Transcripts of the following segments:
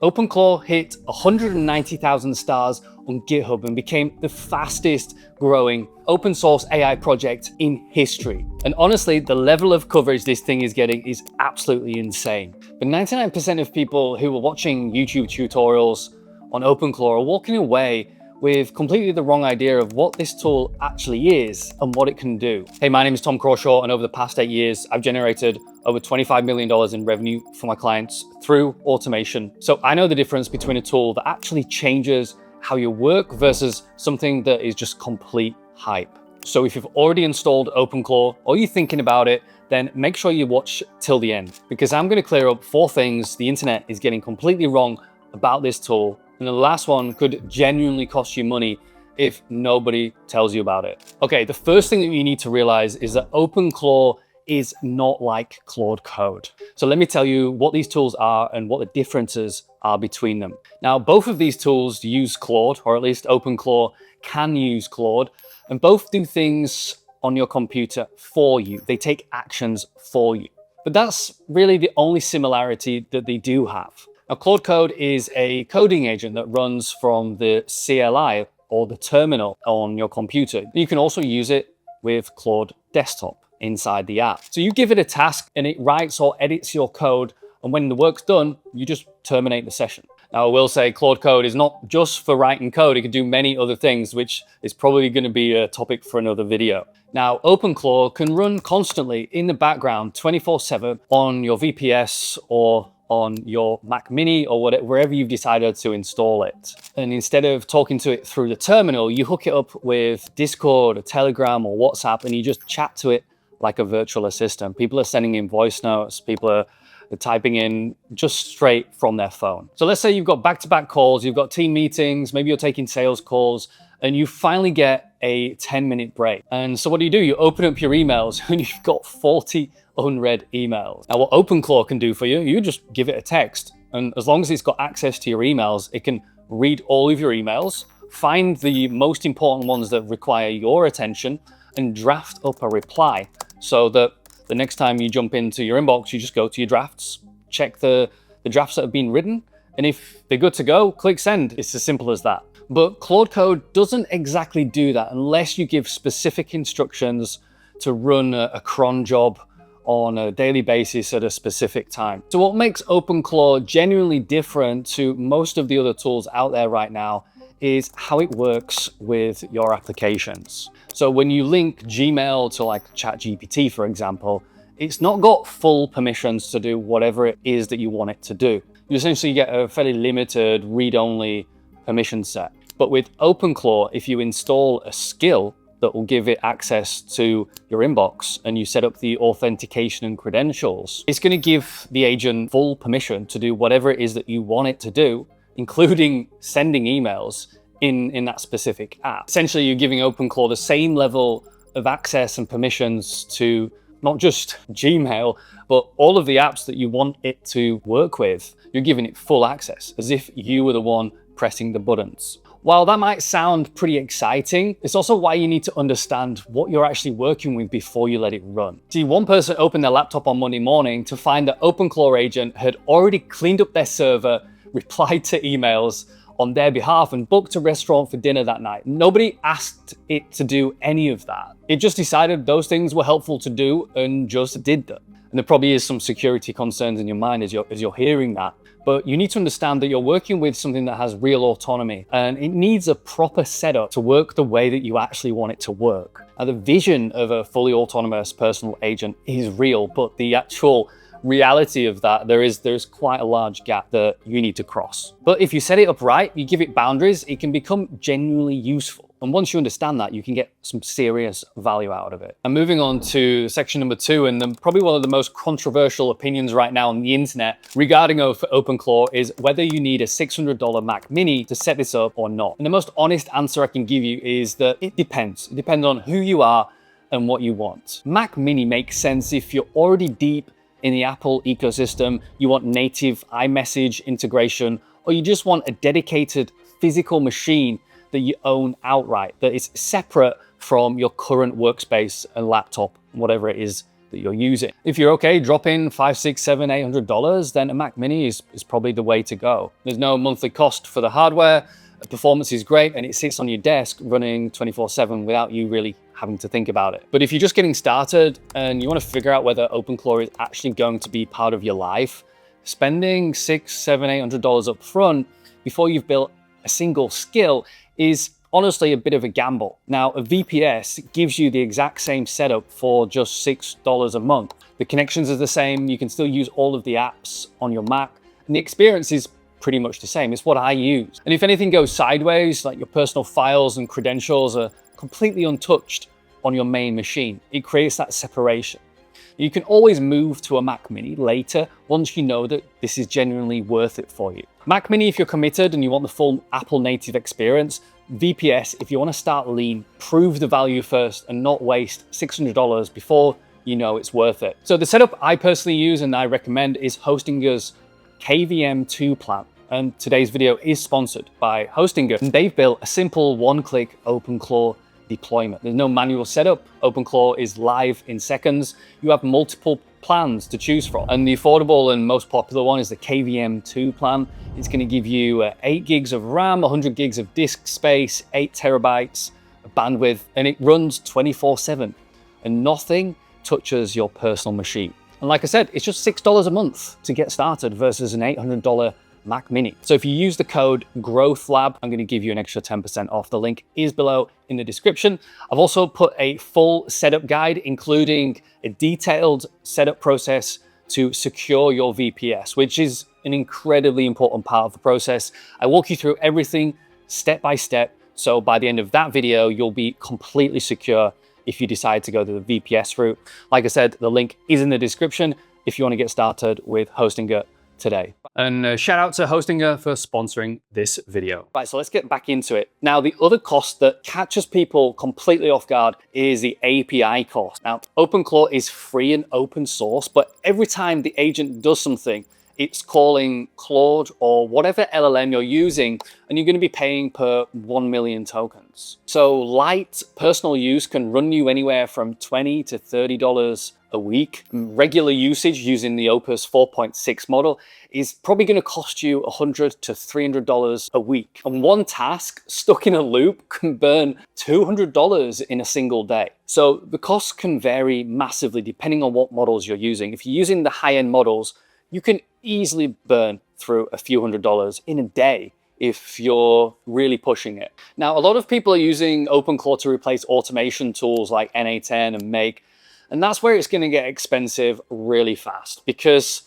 OpenClaw hit 190,000 stars on GitHub and became the fastest growing open source AI project in history. And honestly, the level of coverage this thing is getting is absolutely insane. But 99% of people who are watching YouTube tutorials on OpenClaw are walking away with completely the wrong idea of what this tool actually is and what it can do. Hey, my name is Tom Crawshaw, and over the past 8 years, I've generated over $25 million in revenue for my clients through automation. So I know the difference between a tool that actually changes how you work versus something that is just complete hype. So if you've already installed OpenClaw or you're thinking about it, then make sure you watch till the end, because I'm going to clear up 4 things the internet is getting completely wrong about this tool. And the last one could genuinely cost you money if nobody tells you about it. Okay, the first thing that you need to realize is that OpenClaw is not like Claude Code. So let me tell you what these tools are and what the differences are between them. Now, both of these tools use Claude, or at least OpenClaw can use Claude, and both do things on your computer for you. They take actions for you. But that's really the only similarity that they do have. Now, Claude Code is a coding agent that runs from the CLI or the terminal on your computer. You can also use it with Claude Desktop inside the app. So you give it a task and it writes or edits your code, and when the work's done, you just terminate the session. Now, I will say Claude Code is not just for writing code. It can do many other things, which is probably going to be a topic for another video. Now, OpenClaw can run constantly in the background 24/7 on your VPS or on your Mac Mini or whatever, wherever you've decided to install it. And instead of talking to it through the terminal, you hook it up with Discord or Telegram or WhatsApp, and you just chat to it like a virtual assistant. People are sending in voice notes, people are typing in just straight from their phone. So let's say you've got back-to-back calls, you've got team meetings, maybe you're taking sales calls, and you finally get a 10-minute break. And so what do? You open up your emails and you've got 40 unread emails. Now, what OpenClaw can do for you, you just give it a text, and as long as it's got access to your emails, it can read all of your emails, find the most important ones that require your attention, and draft up a reply so that the next time you jump into your inbox, you just go to your drafts, check the drafts that have been written, and if they're good to go, click send. It's as simple as that. But Claude Code doesn't exactly do that unless you give specific instructions to run a cron job on a daily basis at a specific time. So what makes OpenClaw genuinely different to most of the other tools out there right now is how it works with your applications. So when you link Gmail to like ChatGPT, for example, it's not got full permissions to do whatever it is that you want it to do. You essentially get a fairly limited read-only permission set. But with OpenClaw, if you install a skill that will give it access to your inbox and you set up the authentication and credentials, it's going to give the agent full permission to do whatever it is that you want it to do, including sending emails in that specific app. Essentially, you're giving OpenClaw the same level of access and permissions to not just Gmail, but all of the apps that you want it to work with. You're giving it full access, as if you were the one pressing the buttons. While that might sound pretty exciting, it's also why you need to understand what you're actually working with before you let it run. See, one person opened their laptop on Monday morning to find that OpenClaw agent had already cleaned up their server, replied to emails on their behalf, and booked a restaurant for dinner that night. Nobody asked it to do any of that. It just decided those things were helpful to do and just did them. And there probably is some security concerns in your mind as you're hearing that. But you need to understand that you're working with something that has real autonomy, and it needs a proper setup to work the way that you actually want it to work. Now, the vision of a fully autonomous personal agent is real, but the actual reality of that, there's quite a large gap that you need to cross. But if you set it up right, you give it boundaries, it can become genuinely useful. And once you understand that, you can get some serious value out of it. And moving on to section number 2, and probably one of the most controversial opinions right now on the internet regarding OpenClaw is whether you need a $600 Mac Mini to set this up or not. And the most honest answer I can give you is that it depends. It depends on who you are and what you want. Mac Mini makes sense if you're already deep in the Apple ecosystem, you want native iMessage integration, or you just want a dedicated physical machine that you own outright, that is separate from your current workspace and laptop, whatever it is that you're using. If you're okay dropping $500, $600, $700, $800, then a Mac Mini is probably the way to go. There's no monthly cost for the hardware, the performance is great, and it sits on your desk running 24/7 without you really having to think about it. But if you're just getting started and you want to figure out whether OpenClaw is actually going to be part of your life, spending $600, $700, $800 up front before you've built a single skill is honestly a bit of a gamble. Now, a VPS gives you the exact same setup for just $6 a month. The connections are the same, you can still use all of the apps on your Mac, and the experience is pretty much the same. It's what I use. And if anything goes sideways, like your personal files and credentials are completely untouched on your main machine, it creates that separation. You can always move to a Mac Mini later once you know that this is genuinely worth it for you. Mac Mini if you're committed and you want the full Apple native experience. VPS if you want to start lean, prove the value first and not waste $600 before you know it's worth it. So the setup I personally use and I recommend is Hostinger's KVM2 plan. And today's video is sponsored by Hostinger. And they've built a simple one-click OpenClaw deployment. There's no manual setup. OpenClaw is live in seconds. You have multiple plans to choose from. And the affordable and most popular one is the KVM2 plan. It's going to give you 8 gigs of RAM, 100 gigs of disk space, 8 terabytes of bandwidth, and it runs 24/7. And nothing touches your personal machine. And like I said, it's just $6 a month to get started versus an $800 Mac Mini. So if you use the code GROWTHLAB, I'm going to give you an extra 10% off. The link is below in the description. I've also put a full setup guide, including a detailed setup process to secure your VPS, which is an incredibly important part of the process. I walk you through everything step by step. So by the end of that video, you'll be completely secure if you decide to go the VPS route. Like I said, the link is in the description if you want to get started with Hostinger today. And shout out to Hostinger for sponsoring this video. Right, so let's get back into it. Now, the other cost that catches people completely off guard is the API cost. Now, OpenClaw is free and open source, but every time the agent does something, it's calling Claude or whatever LLM you're using, and you're going to be paying per 1 million tokens. So light personal use can run you anywhere from $20 to $30 a week. Regular usage using the Opus 4.6 model is probably going to cost you $100 to $300 a week. And one task stuck in a loop can burn $200 in a single day. So the costs can vary massively depending on what models you're using. If you're using the high-end models, you can easily burn through a few $100s in a day if you're really pushing it. Now, a lot of people are using OpenClaw to replace automation tools like N8N and Make, and that's where it's going to get expensive really fast, because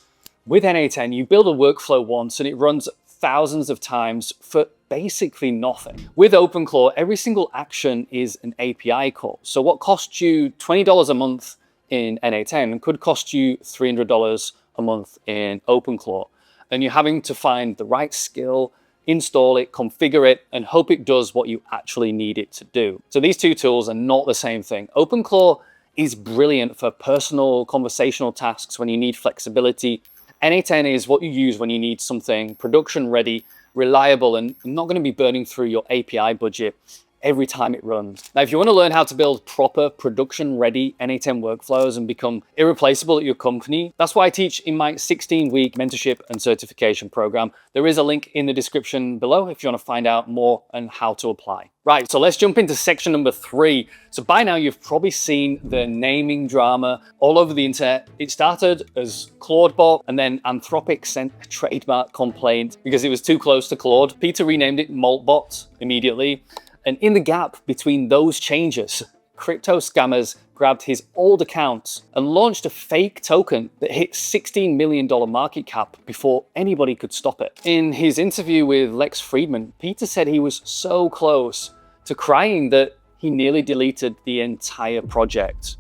with N8N, you build a workflow once and it runs thousands of times for basically nothing. With OpenClaw, every single action is an API call. So what costs you $20 a month in N8N could cost you $300 a month in OpenClaw. And you're having to find the right skill, install it, configure it, and hope it does what you actually need it to do. So these two tools are not the same thing. OpenClaw is brilliant for personal conversational tasks when you need flexibility. N8N is what you use when you need something production ready, reliable, and not going to be burning through your API budget every time it runs. Now, if you want to learn how to build proper production-ready N8N workflows and become irreplaceable at your company, that's what I teach in my 16-week mentorship and certification program. There is a link in the description below if you want to find out more on how to apply. Right, so let's jump into section number 3. So by now, you've probably seen the naming drama all over the internet. It started as Claudebot, and then Anthropic sent a trademark complaint because it was too close to Claude. Peter renamed it Maltbot immediately. And in the gap between those changes, crypto scammers grabbed his old accounts and launched a fake token that hit $16 million market cap before anybody could stop it. In his interview with Lex Fridman, Peter said he was so close to crying that he nearly deleted the entire project.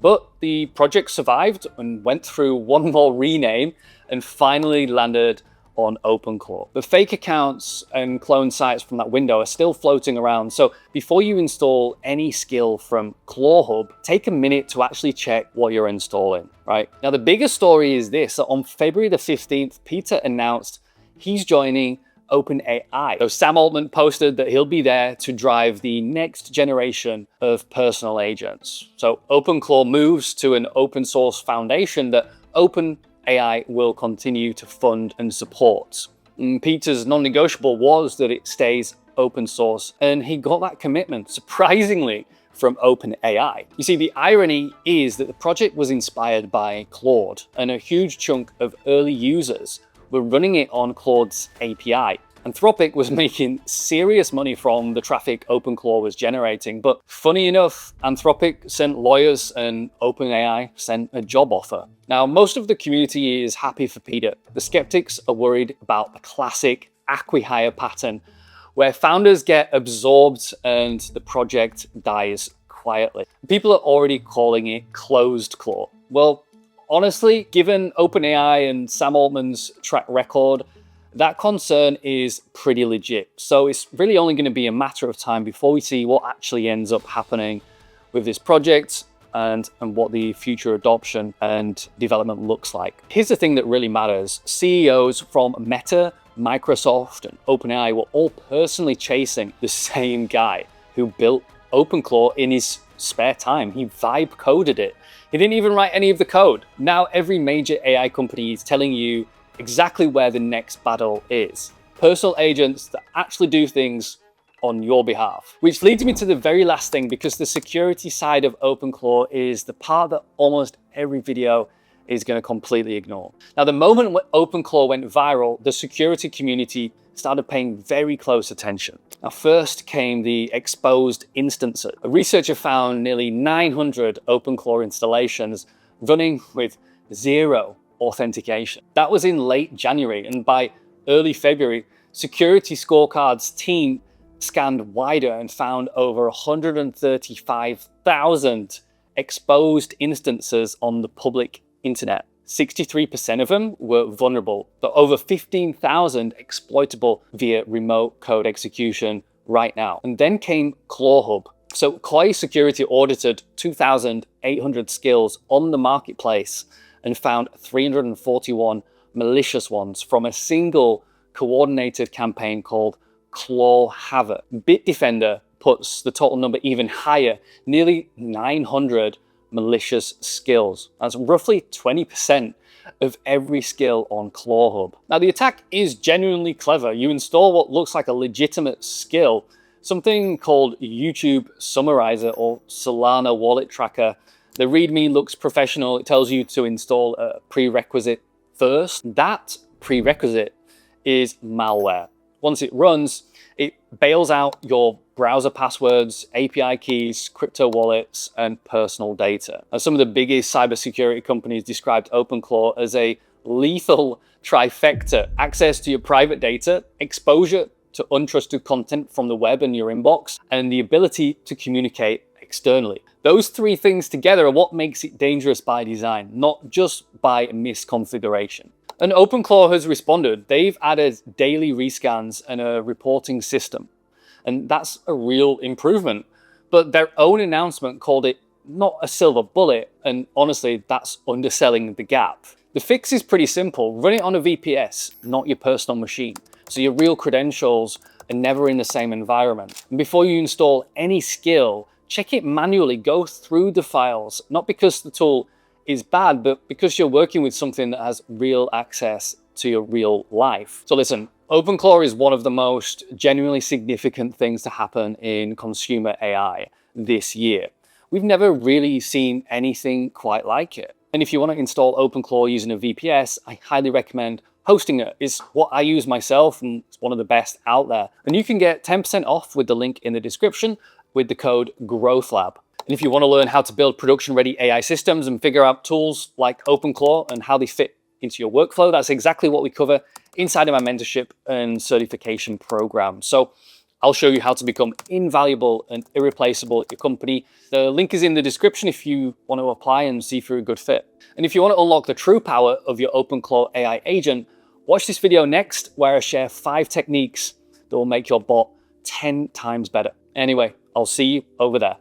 But the project survived and went through one more rename and finally landed on OpenClaw. The fake accounts and clone sites from that window are still floating around, so before you install any skill from ClawHub, take a minute to actually check what you're installing, right? Now, the bigger story is this: on February the 15th, Peter announced he's joining OpenAI. So Sam Altman posted that he'll be there to drive the next generation of personal agents. So OpenClaw moves to an open source foundation that OpenAI will continue to fund and support. And Peter's non-negotiable was that it stays open source, and he got that commitment, surprisingly, from OpenAI. You see, the irony is that the project was inspired by Claude, and a huge chunk of early users were running it on Claude's API. Anthropic was making serious money from the traffic OpenClaw was generating, but funny enough, Anthropic sent lawyers and OpenAI sent a job offer. Now, most of the community is happy for Peter. The skeptics are worried about the classic acqui-hire pattern, where founders get absorbed and the project dies quietly. People are already calling it closed claw. Well, honestly, given OpenAI and Sam Altman's track record, that concern is pretty legit. So it's really only going to be a matter of time before we see what actually ends up happening with this project and what the future adoption and development looks like. Here's the thing that really matters. CEOs from Meta, Microsoft, and OpenAI were all personally chasing the same guy who built OpenClaw in his spare time. He vibe coded it. He didn't even write any of the code. Now every major AI company is telling you exactly where the next battle is. Personal agents that actually do things on your behalf. Which leads me to the very last thing, because the security side of OpenClaw is the part that almost every video is going to completely ignore. Now, the moment when OpenClaw went viral, the security community started paying very close attention. Now, first came the exposed instances. A researcher found nearly 900 OpenClaw installations running with zero authentication. That was in late January, and by early February, Security Scorecard's team scanned wider and found over 135,000 exposed instances on the public internet. 63% of them were vulnerable, but over 15,000 exploitable via remote code execution right now. And then came ClawHub. So Clay Security audited 2,800 skills on the marketplace and found 341 malicious ones from a single coordinated campaign called Claw Havoc. Bitdefender puts the total number even higher, nearly 900 malicious skills. That's roughly 20% of every skill on ClawHub. Now, the attack is genuinely clever. You install what looks like a legitimate skill, something called YouTube Summarizer or Solana Wallet Tracker. The README looks professional. It tells you to install a prerequisite first. That prerequisite is malware. Once it runs, it bails out your browser passwords, API keys, crypto wallets, and personal data. Now, some of the biggest cybersecurity companies described OpenClaw as a lethal trifecta: access to your private data, exposure to untrusted content from the web and your inbox, and the ability to communicate externally. Those three things together are what makes it dangerous by design, not just by misconfiguration. And OpenClaw has responded. They've added daily rescans and a reporting system. And that's a real improvement. But their own announcement called it not a silver bullet, and honestly, that's underselling the gap. The fix is pretty simple. Run it on a VPS, not your personal machine, so your real credentials are never in the same environment. And before you install any skill, check it manually, go through the files, not because the tool is bad, but because you're working with something that has real access to your real life. So listen, OpenClaw is one of the most genuinely significant things to happen in consumer AI this year. We've never really seen anything quite like it. And if you want to install OpenClaw using a VPS, I highly recommend hosting it. It's what I use myself, and it's one of the best out there. And you can get 10% off with the link in the description with the code GROWTHLAB. And if you want to learn how to build production-ready AI systems and figure out tools like OpenClaw and how they fit into your workflow, that's exactly what we cover inside of my mentorship and certification program. So I'll show you how to become invaluable and irreplaceable at your company. The link is in the description if you want to apply and see if you're a good fit. And if you want to unlock the true power of your OpenClaw AI agent, watch this video next, where I share 5 techniques that will make your bot 10 times better. Anyway, I'll see you over there.